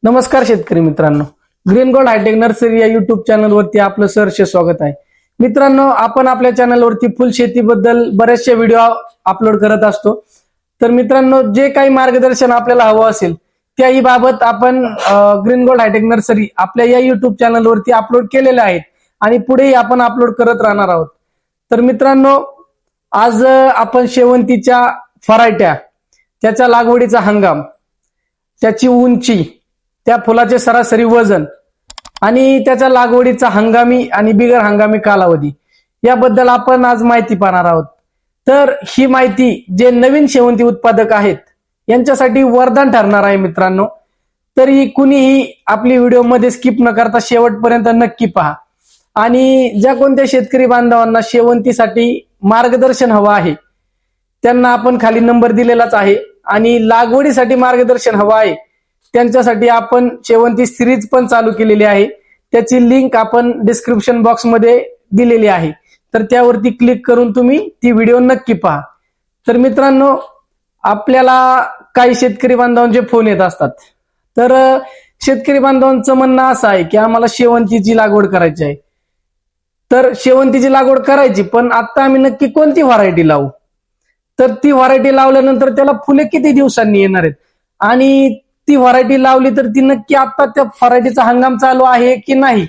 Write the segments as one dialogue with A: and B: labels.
A: नमस्कार शेतकरी मित्रांनो, ग्रीन गोल्ड हायटेक नर्सरी या युट्यूब चॅनलवरती आपलं सहर्ष स्वागत आहे. मित्रांनो, आपण आपल्या चॅनलवरती फुल शेतीबद्दल बरेचसे व्हिडिओ अपलोड करत असतो. तर मित्रांनो, जे काही मार्गदर्शन आपल्याला हवं असेल त्याही बाबत आपण ग्रीन गोल्ड हायटेक नर्सरी आपल्या या युट्यूब चॅनलवरती अपलोड केलेले आहेत आणि पुढेही आपण अपलोड करत राहणार आहोत. तर मित्रांनो, आज आपण शेवंतीच्या व्हरायट्या, त्याच्या लागवडीचा हंगाम, त्याची उंची, त्या फुलाचे सरासरी वजन आणि त्याच्या लागवडीचा हंगामी आणि बिगर हंगामी कालावधी याबद्दल आपण आज माहिती पाहणार आहोत. तर ही माहिती जे नवीन शेवंती उत्पादक आहेत यांच्यासाठी वरदान ठरणार आहे मित्रांनो. तरी कुणीही आपली व्हिडिओ मध्ये स्किप न करता शेवटपर्यंत नक्की पहा. आणि ज्या कोणत्या शेतकरी बांधवांना शेवंतीसाठी मार्गदर्शन हवं आहे त्यांना आपण खाली नंबर दिलेलाच आहे, आणि लागवडीसाठी मार्गदर्शन हवं आहे त्यांच्यासाठी आपण शेवंती सिरीज पण चालू केलेली आहे. त्याची लिंक आपण डिस्क्रिप्शन बॉक्स मध्ये दिलेली आहे, तर त्यावरती क्लिक करून तुम्ही ती व्हिडिओ नक्की पहा. तर मित्रांनो, आपल्याला काही शेतकरी बांधवांचे फोन येत असतात. तर शेतकरी बांधवांचं म्हणणं असं आहे की आम्हाला शेवंतीची लागवड करायची आहे. तर शेवंतीची लागवड करायची, पण आता आम्ही नक्की कोणती व्हरायटी लावू? तर ती व्हरायटी लावल्यानंतर त्याला फुले किती दिवसांनी येणार आहेत, आणि ती व्हरायटी लावली तर ती नक्की आता त्या व्हरायटीचा हंगाम चालू आहे की नाही,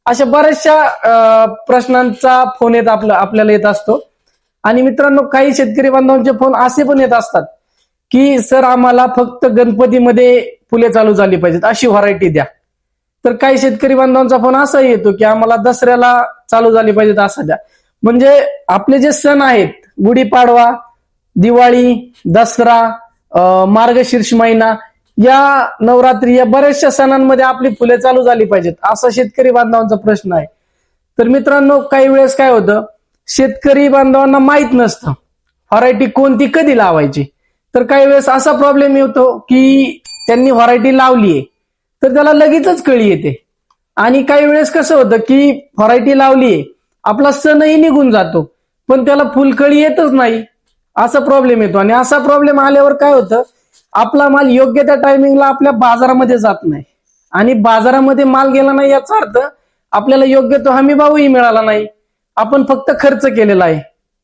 A: अशा बऱ्याचशा प्रश्नांचा फोन आपल्याला येत असतो. आणि मित्रांनो, काही शेतकरी बांधवांचे फोन असे पण येत असतात की सर, आम्हाला फक्त गणपतीमध्ये फुले चालू झाली पाहिजेत अशी व्हरायटी द्या. तर काही शेतकरी बांधवांचा फोन असा येतो की आम्हाला दसऱ्याला चालू झाली पाहिजेत असं द्या. म्हणजे आपले जे सण आहेत, गुढीपाडवा, दिवाळी, दसरा, मार्गशीर्ष महिना, या नवरात्री, या बऱ्याचशा सणांमध्ये आपली फुले चालू झाली पाहिजेत असा शेतकरी बांधवांचा प्रश्न आहे. तर मित्रांनो, काही वेळेस काय होतं, शेतकरी बांधवांना माहित नसतं व्हरायटी कोणती कधी लावायची. तर काही वेळेस असा प्रॉब्लेम येतो की त्यांनी व्हरायटी लावलीये तर त्याला लगेचच कळी येते, आणि काही वेळेस कसं होतं की व्हरायटी लावलीये, आपला सणही निघून जातो पण त्याला फुलकळी येतच नाही, असा प्रॉब्लेम येतो. आणि असा प्रॉब्लेम आल्यावर काय होतं, आपला माल योग्य त्या टायमिंगला आपल्या बाजारामध्ये जात नाही, आणि बाजारामध्ये माल गेला नाही याचा अर्थ आपल्याला योग्य तो हमी भावही मिळाला नाही, आपण फक्त खर्च केलेला आहे.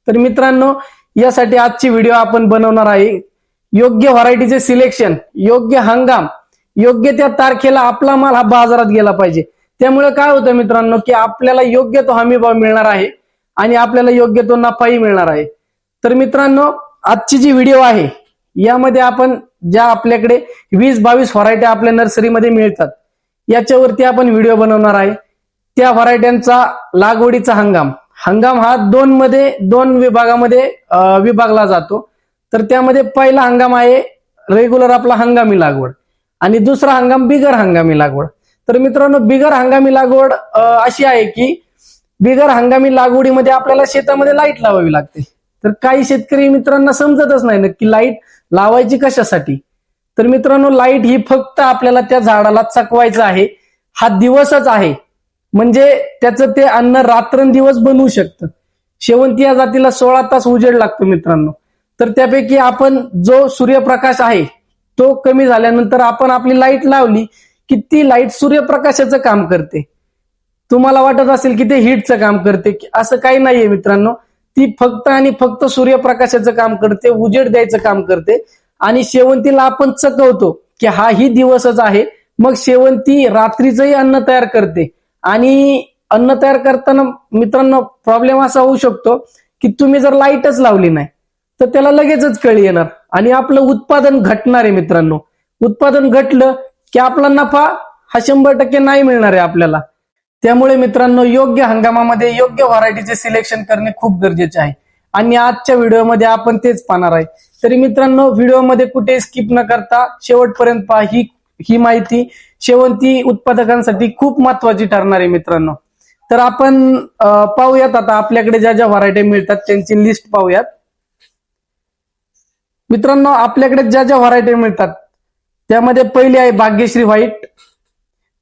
A: तर मित्रांनो, यासाठी आजची व्हिडिओ आपण बनवणार आहे. योग्य व्हरायटीचे सिलेक्शन, योग्य हंगाम, योग्य त्या तारखेला आपला माल हा बाजारात गेला पाहिजे. त्यामुळे काय होतं मित्रांनो, की आपल्याला योग्य तो हमी भाव मिळणार आहे आणि आपल्याला योग्य तो नफाही मिळणार आहे. तर मित्रांनो, आजची जी व्हिडिओ आहे यामध्ये आपण ज्या आपल्याकडे 20-22 व्हरायट्या आपल्या नर्सरीमध्ये मिळतात याच्यावरती आपण व्हिडिओ बनवणार आहे. त्या व्हरायट्यांचा लागवडीचा हंगाम हा दोन विभागामध्ये विभागला जातो. तर त्यामध्ये पहिला हंगाम आहे रेग्युलर आपला हंगामी लागवड, आणि दुसरा हंगाम बिगर हंगामी लागवड. तर मित्रांनो, बिगर हंगामी लागवड अशी आहे की बिगर हंगामी लागवडीमध्ये आपल्याला शेतामध्ये लाईट लावावी लागते. तर काही शेतकरी मित्रांना समजतच नाही नक्की लाईट लावायची कशासाठी. तर मित्रांनो, लाईट ही फक्त आपल्याला त्या झाडाला चकवायचं आहे, हा दिवसच आहे. म्हणजे त्याचं ते अन्न रात्रंदिवस बनवू शकतं. शेवंती या जातीला 16 तास उजेड लागतो मित्रांनो. तर त्यापैकी आपण जो सूर्यप्रकाश आहे तो कमी झाल्यानंतर आपण आपली लाईट लावली की ती लाईट सूर्यप्रकाशाचं काम करते. तुम्हाला वाटत असेल की ते हीटचं काम करते, असं काही नाहीये मित्रांनो. ती फक्त आणि फक्त सूर्यप्रकाशाचं काम करते, उजेड द्यायचं काम करते. आणि शेवंतीला आपण चकवतो की हा ही दिवसच आहे, मग शेवंती रात्रीचंही अन्न तयार करते. आणि अन्न तयार करताना मित्रांनो, प्रॉब्लेम असा होऊ शकतो की तुम्ही जर लाईटच लावली नाही तर त्याला लगेचच कळी येणार आणि आपलं उत्पादन घटणार आहे मित्रांनो. उत्पादन घटलं की आपला नफा हा 100% नाही मिळणार आहे आपल्याला. त्यामुळे मित्रांनो, योग्य हंगामामध्ये योग्य व्हरायटीचे सिलेक्शन करणे खूप गरजेचे आहे, आणि आजच्या व्हिडिओमध्ये आपण तेच पाहणार आहे. तरी मित्रांनो, व्हिडिओमध्ये कुठे स्किप न करता शेवटपर्यंत पहा. ही माहिती शेवंती उत्पादकांसाठी खूप महत्वाची ठरणार आहे मित्रांनो. तर आपण पाहूयात आता आपल्याकडे ज्या ज्या व्हरायटी मिळतात त्यांची लिस्ट पाहूयात. मित्रांनो, आपल्याकडे ज्या ज्या व्हरायटी मिळतात त्यामध्ये पहिली आहे भाग्यश्री व्हाईट,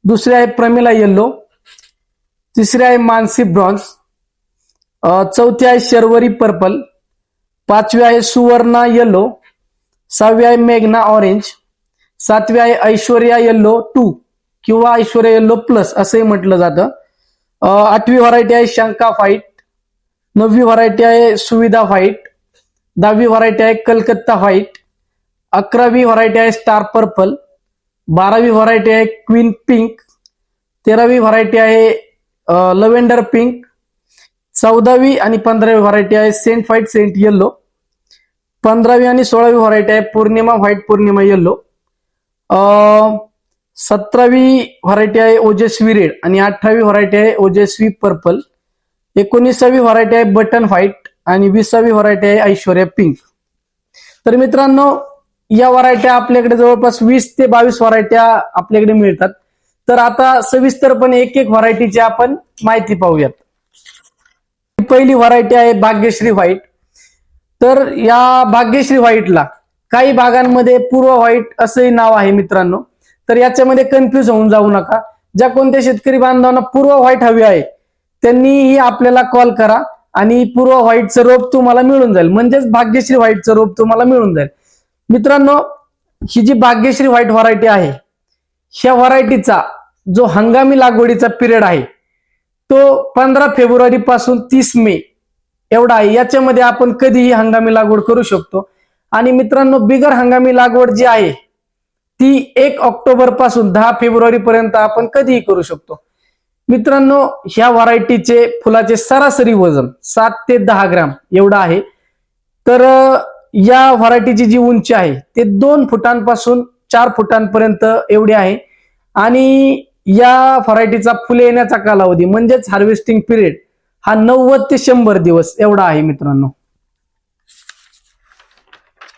A: दुसरी आहे प्रमिला येल्लो, तिसरी आहे मानसी ब्रॉन्झ, चौथी आहे शर्वरी पर्पल, पाचवी आहे सुवर्णा येलो, 6वी आहे मेघना ऑरेंज, सातवी आहे ऐश्वर्या येल्लो 2 किंवा ऐश्वर्या येल्लो प्लस असंही म्हटलं जातं. आठवी व्हरायटी आहे शंका फाईट. नववी व्हरायटी आहे सुविधा फाईट. 10वी व्हरायटी आहे कलकत्ता फाईट. 11वी व्हरायटी आहे स्टार पर्पल. 12वी व्हरायटी आहे क्वीन पिंक. 13वी व्हरायटी आहे लव्हेंडर पिंक. 14वी आणि 15वी व्हरायटी आहे सेंट फाईट सेंट येल्लो. 15वी आणि 16वी व्हरायटी आहे पौर्णिमा व्हाईट पौर्णिमा येल्लो. 17वी व्हरायटी आहे ओजस्वी रेड आणि 18वी व्हरायटी आहे ओजस्वी पर्पल. 19वी व्हरायटी आहे बटन व्हाईट आणि 20वी व्हरायटी आहे ऐश्वर्या पिंक. तर मित्रांनो या व्हरायट्या आपल्याकडे जवळपास 20 ते 22 व्हरायट्या आपल्याकडे मिळतात. तर आता सविस्तरपणे एक एक व्हरायटीची आपण माहिती पाहूयात. पहिली व्हरायटी आहे भाग्यश्री व्हाईट. तर या भाग्यश्री व्हाईटला काही भागांमध्ये पूर्व व्हाईट असंही नाव आहे मित्रांनो. तर याच्यामध्ये कन्फ्युज होऊन जाऊ नका. ज्या कोणत्या शेतकरी बांधवांना पूर्व व्हाईट हवी आहे त्यांनीही आपल्याला कॉल करा आणि पूर्व व्हाईटचं रोप तुम्हाला मिळून जाईल, म्हणजेच भाग्यश्री व्हाईटचं रोप तुम्हाला मिळून जाईल. मित्रांनो ही जी भाग्यश्री व्हाईट व्हरायटी आहे ह्या व्हरायटीचा जो हंगामी लागवडीचा पिरियड आहे तो 15 फेब्रुवारी पासून 30 मे एवढा आहे. याच्यामध्ये आपण कधीही हंगामी लागवड करू शकतो. आणि मित्रांनो बिगर हंगामी लागवड जी आहे ती 1 ऑक्टोबर पासून 10 फेब्रुवारी पर्यंत आपण कधीही करू शकतो. मित्रांनो ह्या व्हरायटीचे फुलाचे सरासरी वजन 7 ते 10 ग्रॅम एवढं आहे. तर या व्हरायटीची जी उंची आहे ते 2 फुटांपासून 4 फुटांपर्यंत एवढी आहे. आणि या व्हरायटीचा फुले येण्याचा कालावधी म्हणजेच हार्वेस्टिंग पिरियड हा 90 ते 100 दिवस एवढा आहे मित्रांनो.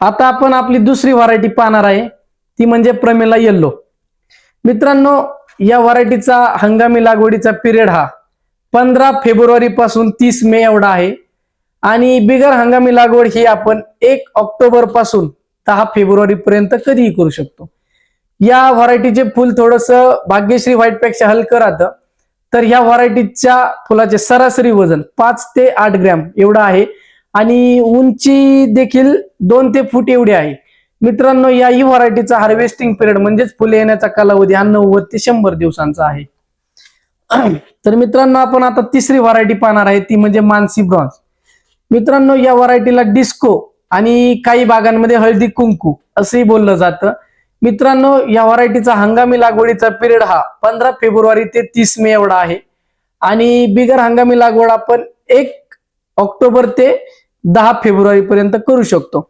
A: आता आपण आपली दुसरी व्हरायटी पाहणार आहे ती म्हणजे प्रमिला येल्लो. मित्रांनो या व्हरायटीचा हंगामी लागवडीचा पिरियड हा 15 फेब्रुवारी पासून 30 मे एवढा आहे. आणि बिगर हंगामी लागवड ही आपण 1 ऑक्टोबर पासून 10 फेब्रुवारी पर्यंत कधीही करू शकतो. या व्हरायटीचे फुल थोडस भाग्यश्री व्हाईट पेक्षा हलकं राहतं. तर ह्या व्हरायटीच्या फुलाचे सरासरी वजन 5 ते 8 ग्रॅम एवढं आहे आणि उंची देखील 2 ते फूट एवढी आहे. मित्रांनो या ही व्हरायटीचा हार्वेस्टिंग पिरियड म्हणजेच फुले येण्याचा कालावधी हा 90 ते 100 दिवसांचा आहे. तर मित्रांनो आपण आता तिसरी व्हरायटी पाहणार आहे ती म्हणजे मानसी ब्रॉन्झ. मित्रांनो या व्हरायटीला डिस्को आणि काही भागांमध्ये हळदी कुंकू असंही बोललं जातं. मित्रांनो या व्हरायटीचा हंगामी लागवडीचा पिरियड हा 15 फेब्रुवारी ते 30 मे एवढा आहे. आणि बिगर हंगामी लागवड आपण 1 ऑक्टोबर ते 10 फेब्रुवारी पर्यंत करू शकतो.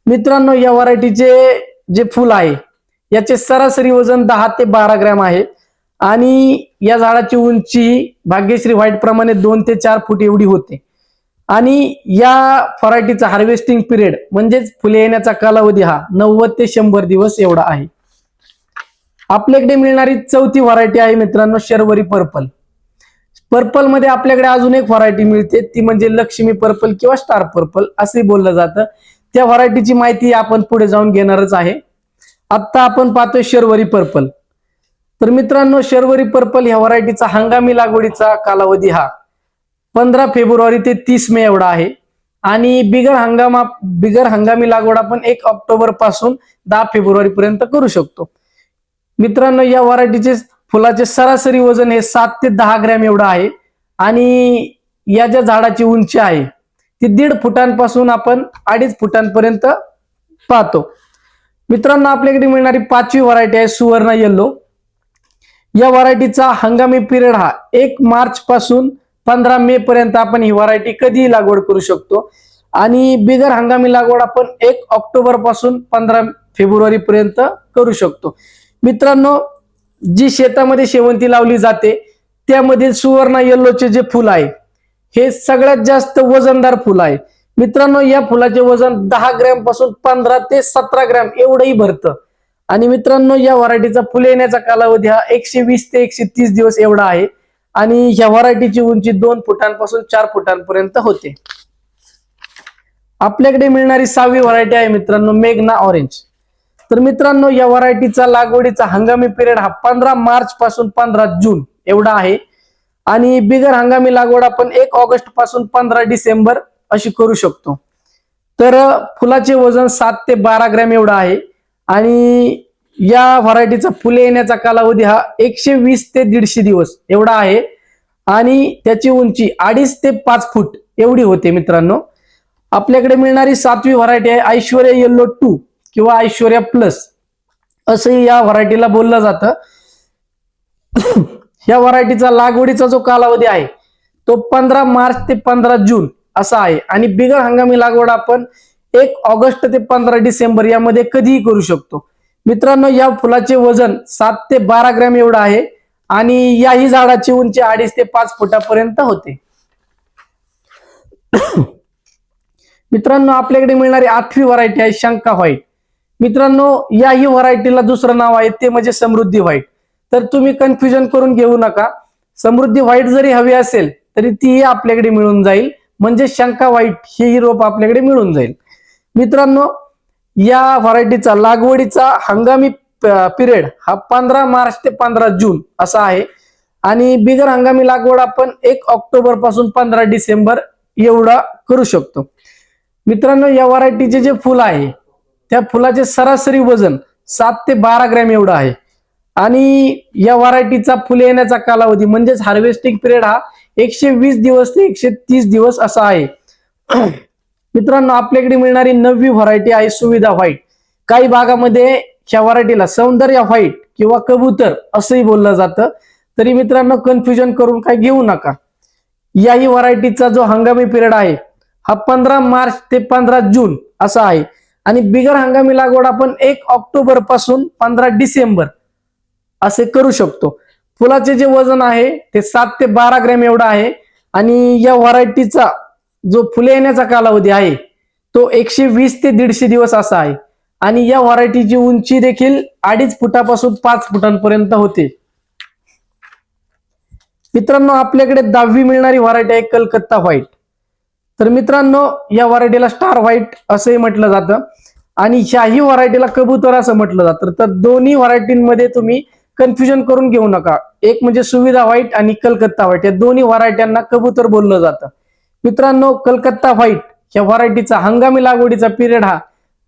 A: मित्रांनो या व्हरायटीचे जे फुल आहे याचे सरासरी वजन 10 ते 12 ग्रॅम आहे. आणि या झाडाची उंची भाग्यश्री व्हाईट प्रमाणे 2 ते 4 फूट एवढी होते. आणि या व्हरायटीचा हार्वेस्टिंग पिरियड म्हणजेच फुले येण्याचा कालावधी हा 90 ते 100 दिवस एवढा आहे. आपल्याकडे मिळणारी चौथी व्हरायटी आहे मित्रांनो शर्वरी पर्पल. पर्पल मध्ये आपल्याकडे अजून एक व्हरायटी मिळते ती म्हणजे लक्ष्मी पर्पल किंवा स्टार पर्पल असे बोललं जातं. त्या व्हरायटीची माहिती आपण पुढे जाऊन घेणारच आहे. आता आपण पाहतोय शर्वरी पर्पल. तर मित्रांनो शर्वरी पर्पल ह्या व्हरायटीचा हंगामी लागवडीचा कालावधी हा 15 फेब्रुवारी ते 30 मे एवढा आहे. आणि बिगर हंगामी लागवड आपण 1 ऑक्टोबर पासून 10 फेब्रुवारी पर्यंत करू शकतो. मित्रांनो या व्हरायटीचे फुलाचे सरासरी वजन हे 7 ते 10 ग्रॅम एवढं आहे. आणि या ज्या झाडाची उंची आहे ती 1.5 फुटांपासून आपण 2.5 फुटांपर्यंत पाहतो. मित्रांनो आपल्याकडे मिळणारी पाचवी व्हरायटी आहे सुवर्ण येल्लो. या व्हरायटीचा हंगामी पिरियड हा 1 मार्च पासून 15 मे पर्यंत आपण ही व्हरायटी कधीही लागवड करू शकतो. आणि बिगर हंगामी लागवड आपण 1 ऑक्टोबर पासून 15 फेब्रुवारी पर्यंत करू शकतो. मित्रांनो जी शेतामध्ये शेवंती लावली जाते त्यामध्ये सुवर्ण येल्लोचे जे फुल आहे हे सगळ्यात जास्त वजनदार फुल आहे. मित्रांनो या फुलाचे वजन 10 ग्रॅम पासून 15 ते 17 ग्रॅम एवढंही भरतं. आणि मित्रांनो या व्हरायटीचा फुले येण्याचा कालावधी हा 120 ते 130 दिवस एवढा आहे. आणि ह्या व्हरायटीची उंची 2 फुटांपासून 4 फुटांपर्यंत होते. आपल्याकडे मिळणारी 6वी व्हरायटी आहे मित्रांनो मेघना ऑरेंज. तर मित्रांनो या व्हरायटीचा लागवडीचा हंगामी पिरियड हा 15 मार्च पासून 15 जून एवढा आहे. आणि बिगर हंगामी लागवड आपण 1 ऑगस्ट पासून 15 डिसेंबर अशी करू शकतो. तर फुलाचे वजन 7 ते 12 ग्रॅम एवढं आहे. आणि या व्हरायटीचा फुले येण्याचा कालावधी हा 120 ते 150 दिवस एवढा आहे आणि त्याची उंची 2.5 ते 5 फूट एवढी होते मित्रांनो. आपल्याकडे मिळणारी 7वी व्हरायटी आहे ऐश्वर्या येल्लो 2 किंवा ऐश्वर्या प्लस असंही या व्हरायटीला बोललं जातं. या व्हरायटीचा लागवडीचा जो कालावधी आहे तो 15 मार्च ते 15 जून असा आहे आणि बिगर हंगामी लागवड आपण 1 ऑगस्ट ते 15 डिसेंबर यामध्ये कधीही करू शकतो. मित्रांनो, या फुलाचे वजन 7 ते 12 ग्रॅम एवढं आहे आणि याही झाडाची उंची 2.5 ते 5 फुटापर्यंत होते. मित्रांनो, आपल्याकडे मिळणारी 8वी व्हरायटी आहे शंका व्हाईट. मित्रांनो, याही व्हरायटीला दुसरं नाव आहे ते म्हणजे समृद्धी व्हाईट. तर तुम्ही कन्फ्युजन करून घेऊ नका. समृद्धी व्हाईट जरी हवी असेल तरी तीही आपल्याकडे मिळून जाईल, म्हणजे शंका व्हाईट ही रोप आपल्याकडे मिळून जाईल. मित्रांनो, या व्हरायटीचा लागवडीचा हंगामी पिरियड हा 15 मार्च ते 15 जून असा आहे आणि बिगर हंगामी लागवड आपण 1 ऑक्टोबर पासून 15 डिसेंबर एवढा करू शकतो. मित्रांनो, या व्हरायटीचे जे फुल आहे त्या फुलाचे सरासरी वजन 7 ते 12 ग्रॅम एवढं आहे आणि या व्हरायटीचा फुले येण्याचा कालावधी म्हणजेच हार्वेस्टिंग पिरियड हा 120 दिवस ते 130 दिवस असा आहे. मित्रांनो, आपल्याकडे मिळणारी 9वी व्हरायटी आहे सुविधा व्हाईट. काही भागामध्ये ह्या व्हरायटीला सौंदर्य व्हाईट किंवा कबूतर असंही बोललं जातं. तरी मित्रांनो, कन्फ्युजन करून काय घेऊ नका. याही व्हरायटीचा जो हंगामी पिरियड आहे हा 15 मार्च ते 15 जून असा आहे आणि बिगर हंगामी लागवड आपण 1 ऑक्टोबर पासून 15 डिसेंबर असे करू शकतो. फुलाचे जे वजन आहे ते 7 ते 12 ग्रॅम एवढा आहे आणि या व्हरायटीचा जो फुले येण्याचा कालावधी आहे तो 120 ते 150 दिवस असा आहे आणि या व्हरायटीची उंची देखील 2.5 फुटापासून 5 फुटांपर्यंत होते. मित्रांनो, आपल्याकडे 10वी मिळणारी व्हरायटी आहे कलकत्ता व्हाईट. तर मित्रांनो, या व्हरायटीला स्टार व्हाईट असंही म्हटलं जातं आणि ह्याही व्हरायटीला कबूतर असं म्हटलं जातं. तर दोन्ही व्हरायटींमध्ये तुम्ही कन्फ्युजन करून घेऊ नका. एक म्हणजे सुविधा व्हाईट आणि कलकत्ता व्हाईट या दोन्ही व्हरायट्यांना कबूतर बोललं जातं. मित्रांनो, कलकत्ता व्हाईट या व्हरायटीचा हंगामी लागवडीचा पिरियड हा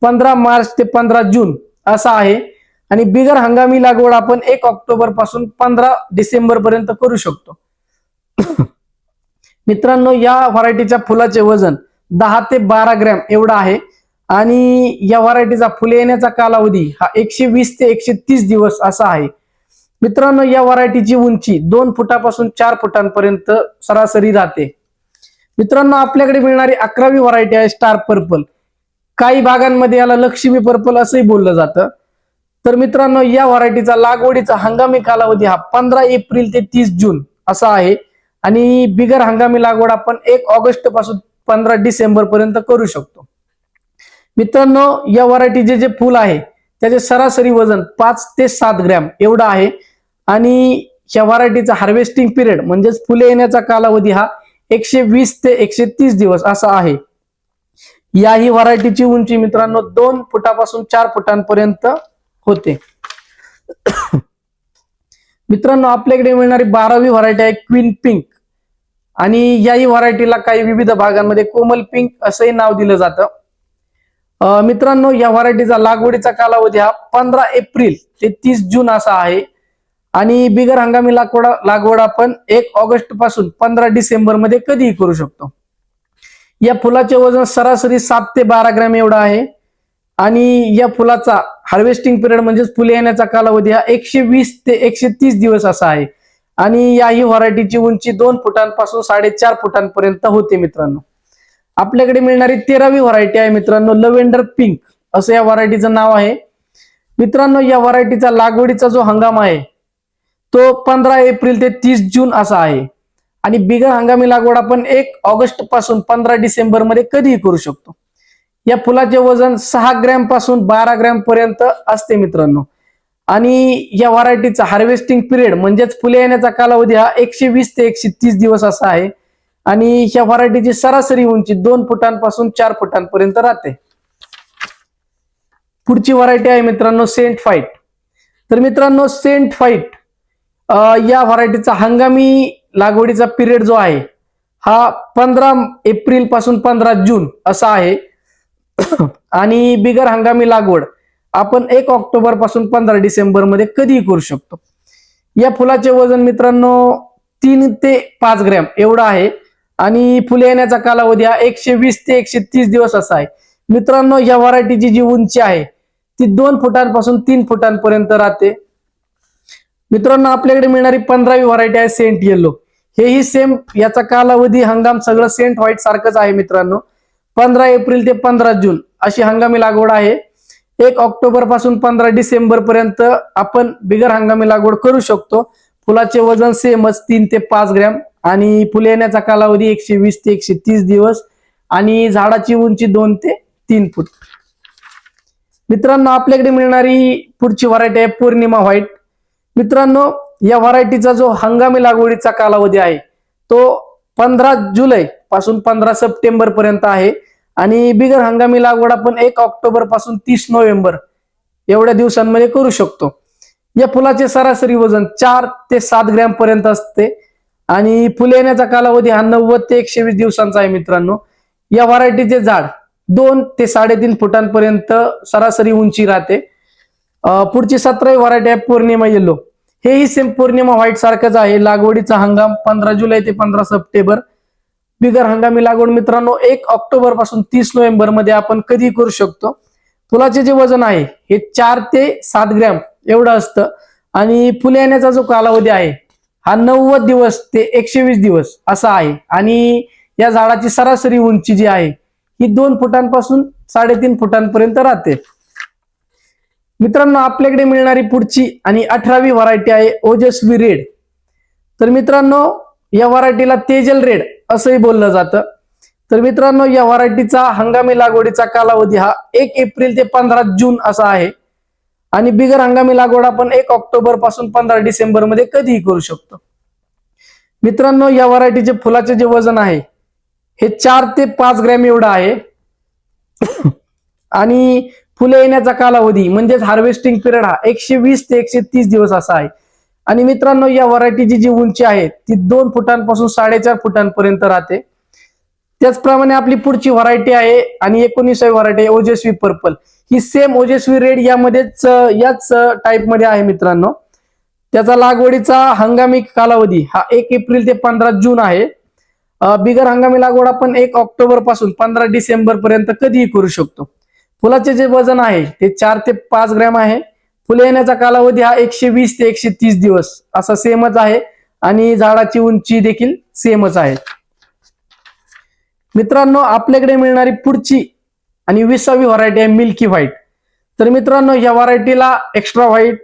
A: 15 मार्च ते 15 जून असा आहे आणि बिगर हंगामी लागवड आपण 1 ऑक्टोबर पासून 15 डिसेंबर पर्यंत करू शकतो. मित्रांनो, या व्हरायटीच्या फुलाचे वजन 10 ते 12 ग्रॅम एवढा आहे आणि या व्हरायटीचा फुले येण्याचा कालावधी हा 120 ते 130 दिवस असा आहे. मित्रांनो, या व्हरायटीची उंची 2 फुटापासून 4 फुटांपर्यंत सरासरी राहते. मित्रांनो, आपल्याकडे मिळणारी 11वी व्हरायटी आहे स्टार पर्पल. काही भागांमध्ये याला लक्ष्मी पर्पल असंही बोललं जातं. तर मित्रांनो, या व्हरायटीचा लागवडीचा हंगामी कालावधी हा 15 एप्रिल ते 30 जून असा आहे आणि बिगर हंगामी लागवड आपण 1 ऑगस्ट पासून 15 डिसेंबर पर्यंत करू शकतो. मित्रांनो, या व्हरायटीचे जे फुल आहे त्याचे सरासरी वजन 5 ते 7 ग्रॅम एवढा आहे आणि या व्हरायटीचा हार्वेस्टिंग पिरियड म्हणजेच फुले येण्याचा कालावधी हा 120 ते 130 दिवस असा आहे. याही व्हरायटीची उंची मित्रांनो 2 फुटापासून 4 फुटांपर्यंत होते. मित्रांनो, आपल्याकडे मिळणारी 12वी व्हरायटी आहे क्वीन पिंक आणि याही व्हरायटीला काही विविध भागांमध्ये कोमल पिंक असंही नाव दिलं जातं. मित्रांनो, या व्हरायटीचा लागवडीचा कालावधी हा 15 एप्रिल ते 30 जून असा आहे आणि बिगर हंगामी लागवड आपण 1 ऑगस्ट पासून 15 डिसेंबर मध्ये कधीही करू शकतो. या फुलाचे वजन सरासरी 7 ते 12 ग्रॅम एवढा आहे आणि या फुलाचा हार्वेस्टिंग पिरियड म्हणजेच फुले येण्याचा कालावधी हा 120 ते 130 दिवस असा आहे आणि याही व्हरायटीची उंची 2 फुटांपासून 4.5 फुटांपर्यंत होते. मित्रांनो, आपल्याकडे मिळणारी 13वी व्हरायटी आहे मित्रांनो लव्हेंडर पिंक असं या व्हरायटीचं नाव आहे. मित्रांनो, या व्हरायटीचा लागवडीचा जो हंगाम आहे तो 15 एप्रिल ते 30 जून असा आहे आणि बिगर हंगामी लागवड आपण 1 ऑगस्ट पासून 15 डिसेंबर मध्ये कधीही करू शकतो. या फुलाचे वजन 6 ग्रॅम पासून 12 ग्रॅम पर्यंत असते मित्रांनो आणि या व्हरायटीचा हार्वेस्टिंग पिरियड म्हणजेच फुले येण्याचा कालावधी हा 120 ते 130 दिवस असा आहे आणि या व्हरायटीची सरासरी उंची 2 फुटांपासून 4 फुटांपर्यंत राहते. पुढची व्हरायटी आहे मित्रांनो सेंट व्हाईट. तर मित्रांनो, सेंट व्हाईट या व्हरायटीचा हंगामी लागवडीचा पिरियड जो आहे हा 15 एप्रिल पासून 15 जून असा आहे आणि बिगर हंगामी लागवड आपण 1 ऑक्टोबर पासून 15 डिसेंबर मध्ये कधीही करू शकतो. या फुलाचे वजन मित्रांनो 3 ते 5 ग्रॅम एवढं आहे आणि फुले येण्याचा कालावधी हा 120 ते 130 दिवस असा आहे. मित्रांनो या व्हरायटीची जी उंची आहे ती 2 फुटांपासून 3 फुटांपर्यंत राहते. मित्रांनो आपल्याकडे मिळणारी 15वी व्हरायटी आहे सेंट येलो. हेही सेम याचा कालावधी हंगाम सगळं सेंट व्हाईट सारखंच आहे मित्रांनो. 15 एप्रिल ते 15 जून अशी हंगामी लागवड आहे. 1 ऑक्टोबर पासून 15 डिसेंबर पर्यंत आपण बिगर हंगामी लागवड करू शकतो. फुलाचे वजन सेमच 3 ते 5 ग्रॅम आणि फुले येण्याचा कालावधी 120 ते 130 दिवस आणि झाडाची उंची 2 ते 3 फूट. मित्रांनो आपल्याकडे मिळणारी पुढची व्हरायटी आहे पौर्णिमा व्हाईट. मित्रांनो या व्हरायटीचा जो हंगामी लागवडीचा कालावधी आहे तो 15 जुलै पासून 15 सप्टेंबर पर्यंत आहे आणि बिगर हंगामी लागवड आपण 1 ऑक्टोबर पासून 30 नोव्हेंबर एवढ्या दिवसांमध्ये करू शकतो. या फुलाचे सरासरी वजन 4 ते 7 ग्रॅम पर्यंत असते आणि फुले येण्याचा कालावधी हा 90 ते 120 दिवसांचा आहे. मित्रांनो या व्हरायटीचे झाड 2 ते 3.5 फुटांपर्यंत सरासरी उंची राहते. पुढची 17वी व्हरायटी आहे पौर्णिमा येलो. हेही सेम पौर्णिमा व्हाईट सारखंच आहे. लागवडीचा हंगाम 15 जुलै ते 15 सप्टेंबर. बिगर हंगामी लागवड मित्रांनो 1 ऑक्टोबर पासून 30 नोव्हेंबर मध्ये आपण कधी करू शकतो. फुलाचे जे वजन आहे हे 4 ते 7 ग्रॅम एवढं असतं आणि फुले येण्याचा जो कालावधी आहे हा 90 दिवस ते 120 दिवस असा आहे आणि या झाडाची सरासरी उंची जी आहे ही 2 फुटांपासून 3.5 फुटांपर्यंत राहते. मित्रांनो आपल्याकडे मिळणारी पुढची आणि 18वी व्हरायटी आहे ओजस्वी रेड. तर मित्रांनो या व्हरायटीला तेजल रेड असंही बोललं जातं. तर मित्रांनो या व्हरायटीचा हंगामी लागवडीचा कालावधी हा 1 एप्रिल ते 15 जून असा आहे आणि बिगर हंगामी लागवड आपण 1 ऑक्टोबर पासून 15 डिसेंबर मध्ये कधीही करू शकतो. मित्रांनो या व्हरायटीचे फुलाचे जे वजन आहे हे 4 ते 5 ग्रॅम एवढं आहे आणि फुले येण्याचा कालावधी म्हणजेच हार्वेस्टिंग पिरियड हा 120 ते 130 दिवस असा आहे आणि मित्रांनो या व्हरायटीची जी उंची आहे ती 2 फुटांपासून 4.5 फुटांपर्यंत राहते. त्याचप्रमाणे आपली पुढची व्हरायटी आहे आणि 19वी व्हरायटी आहे ओजस्वी पर्पल. ही सेम ओजस्वी रेड यामध्येच याच टाइप मध्ये आहे मित्रांनो. त्याचा लागवडीचा हंगामी कालावधी हा 1 एप्रिल ते 15 जून आहे. बिगर हंगामी लागवड आपण 1 ऑक्टोबर पासून 15 डिसेंबर पर्यंत कधीही करू शकतो. फुलाचे जे वजन आहे ते 4 ते 5 ग्रॅम आहे. फुले येण्याचा कालावधी हा 120 ते 130 दिवस असा सेमच आहे आणि झाडाची उंची देखील सेमच आहे. मित्रांनो आपल्याकडे मिळणारी पुढची आणि 20वी व्हरायटी आहे मिल्की व्हाईट. तर मित्रांनो या व्हरायटीला एक्स्ट्रा व्हाईट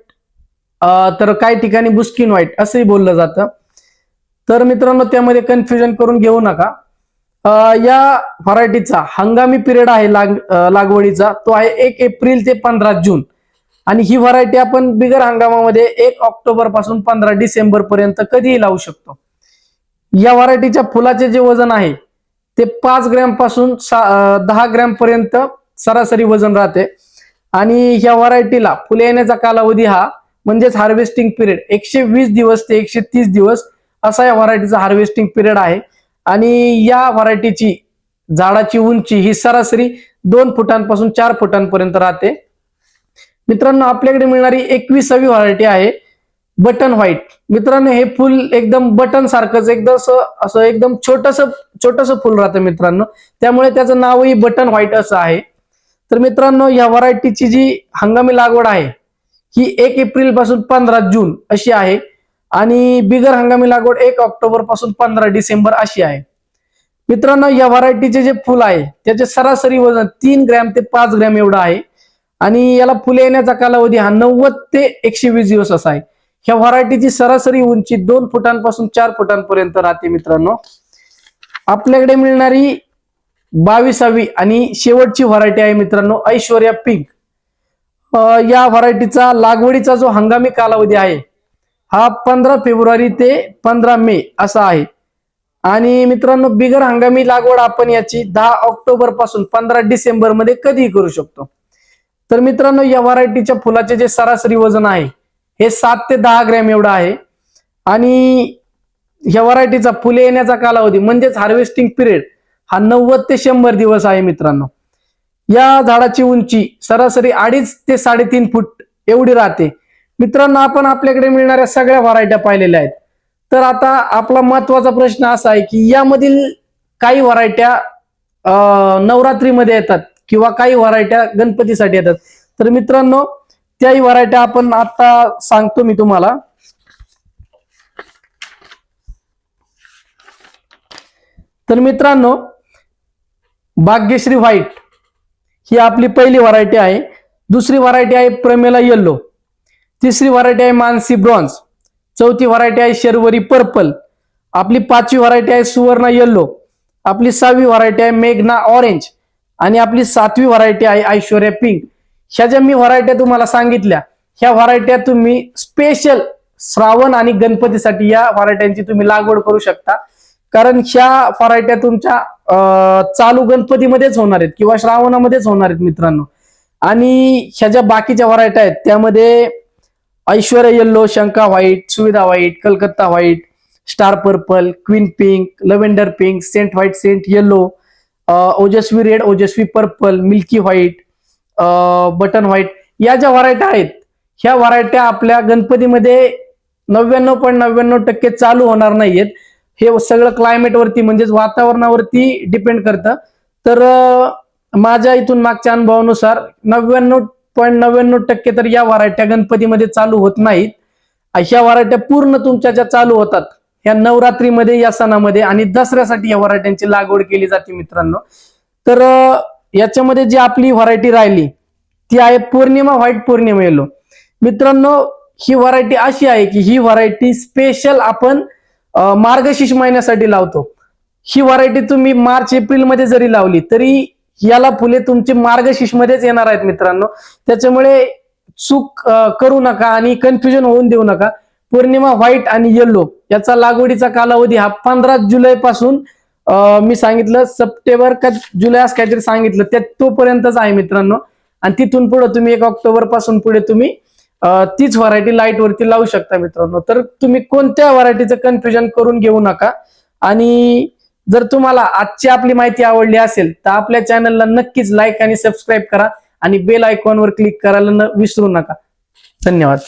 A: तर काही ठिकाणी बुस्किन व्हाईट असंही बोललं जातं. तर मित्रांनो त्यामध्ये कन्फ्युजन करून घेऊ नका. या व्हरायटीचा हंगामी पिरियड आहे लागवडीचा तो आहे 1 एप्रिल ते 15 जून आणि ही व्हरायटी आपण बिगर हंगामामध्ये 1 ऑक्टोबर पासून 15 डिसेंबर पर्यंत कधीही लावू शकतो. या व्हरायटीच्या फुलाचे जे वजन आहे ते 5 ग्रॅम पासून 10 ग्रॅम पर्यंत सरासरी वजन राहते आणि या व्हरायटीला फुले येण्याचा कालावधी हा म्हणजेच हार्वेस्टिंग पिरियड 120 दिवस ते 130 दिवस असा या व्हरायटीचा हार्वेस्टिंग पिरियड आहे आणि या व्हरायटीची झाडाची उंची ही सरासरी 2 फुटांपासून 4 फुटांपर्यंत राहते. मित्रांनो आपल्याकडे मिळणारी 21वी व्हरायटी आहे बटन व्हाईट. मित्रांनो हे फुल एकदम बटन सारखंच एकदम असं एकदम छोटस फुल राहतं मित्रांनो, त्यामुळे त्याचं नावही बटन व्हाईट असं आहे. तर मित्रांनो या व्हरायटीची जी हंगामी लागवड आहे ही 1 एप्रिल पासून 15 जून अशी आहे आणि बिगर हंगामी लागवड 1 ऑक्टोबर पासून 15 डिसेंबर अशी आहे. मित्रांनो या व्हरायटीचे जे फुल आहे त्याचे सरासरी वजन 3 ग्रॅम ते 5 ग्रॅम एवढं आहे आणि याला फुले येण्याचा कालावधी हा 90 ते 120 दिवस असा आहे. ह्या व्हरायटीची सरासरी उंची 2 फुटांपासून 4 फुटांपर्यंत राहते. मित्रांनो आपल्याकडे मिळणारी 22वी आणि शेवटची व्हरायटी आहे मित्रांनो ऐश्वर्या पिंक. या व्हरायटीचा लागवडीचा जो हंगामी कालावधी आहे हा 15 फेब्रुवारी ते 15 मे असा आहे आणि मित्रांनो बिगर हंगामी लागवड आपण याची 10 ऑक्टोबर पासून 15 डिसेंबर मध्ये कधीही करू शकतो. तर मित्रांनो या व्हरायटीच्या फुलाचे जे सरासरी वजन आहे हे 7 ते 10 ग्रॅम एवढं आहे आणि या व्हरायटीचा फुले येण्याचा कालावधी म्हणजेच हार्वेस्टिंग पिरियड हा 90 ते 100 दिवस आहे. मित्रांनो या झाडाची उंची सरासरी 2.5 ते 3.5 फूट एवढी राहते. मित्रांनो, आपण आपल्याकडे मिळणाऱ्या सगळ्या व्हरायट्या पाहिलेल्या आहेत. तर आता आपला महत्वाचा प्रश्न असा आहे की यामधील काही व्हरायट्या नवरात्रीमध्ये येतात किंवा काही व्हरायट्या गणपतीसाठी येतात. तर मित्रांनो, त्याही व्हरायट्या आपण आता सांगतो मी तुम्हाला. तर मित्रांनो, भाग्यश्री व्हाईट ही आपली पहिली व्हरायटी आहे. दुसरी व्हरायटी आहे प्रमेला येल्लो. तिसरी व्हरायटी आहे मानसी ब्रॉन्झ. चौथी व्हरायटी आहे शर्वरी पर्पल. आपली पाचवी व्हरायटी आहे सुवर्ण येल्लो. आपली 6वी व्हरायटी आहे मेघना ऑरेंज. आणि आपली 7वी व्हरायटी आहे ऐश्वर्या पिंक. ह्या ज्या मी व्हरायट्या तुम्हाला सांगितल्या, ह्या व्हरायट्या तुम्ही स्पेशल श्रावण आणि गणपतीसाठी या व्हरायट्यांची तुम्ही लागवड करू शकता. कारण ह्या व्हरायट्या तुमच्या चालू गणपतीमध्येच होणार आहेत किंवा श्रावणामध्येच होणार आहेत मित्रांनो. आणि ह्या ज्या बाकीच्या व्हरायट्या आहेत त्यामध्ये Aishwarya yellow, Shanka white, Suvidha white, Calcutta white, star purple, queen pink, lavender pink, scent white, scent yellow, Ojaswi red, Ojaswi purple, milky white, button white, या ज्या व्हरायट्या आहेत ह्या व्हरायट्या आपल्या गणपतीमध्ये 99.99% चालू होणार नाहीयेत. हे सगळं क्लायमेटवरती म्हणजेच वातावरणावरती डिपेंड करतं. तर माझ्या इथून मागच्या अनुभवानुसार 99.99% तर या व्हरायट्या गणपतीमध्ये चालू होत नाहीत. अशा व्हरायट्या पूर्ण तुमच्या ज्या चालू होतात या नवरात्रीमध्ये, या सणामध्ये आणि दसऱ्यासाठी या व्हरायट्यांची लागवड केली जाते मित्रांनो. तर याच्यामध्ये जी आपली व्हरायटी राहिली ती आहे पौर्णिमा व्हाईट, पौर्णिमा येलो. मित्रांनो, ही व्हरायटी अशी आहे की ही व्हरायटी स्पेशल आपण मार्गशीर्ष महिन्यासाठी लावतो. ही व्हरायटी तुम्ही मार्च एप्रिल मध्ये जरी लावली तरी याला फुले तुमची मार्गशीर्ष मध्येच येणार आहेत मित्रांनो. त्याच्यामुळे चूक करू नका आणि कन्फ्युजन होऊन देऊ नका. पौर्णिमा व्हाईट आणि येल्लो याचा लागवडीचा कालावधी हा 15 जुलै पासून मी सांगितलं सप्टेंबर का जुलै असं काहीतरी सांगितलं त्या तोपर्यंतच आहे मित्रांनो. आणि तिथून पुढे तुम्ही 1 ऑक्टोबर पासून पुढे तुम्ही तीच व्हरायटी लाईट वरती लावू शकता मित्रांनो. तर तुम्ही कोणत्या व्हरायटीचं कन्फ्युजन करून घेऊ नका. आणि जर तुम्हाला आजची आपली माहिती आवडली असेल तर आपल्या चॅनलला नक्कीच लाईक आणि सबस्क्राईब करा आणि बेल आयकॉनवर क्लिक करायला विसरू नका. धन्यवाद.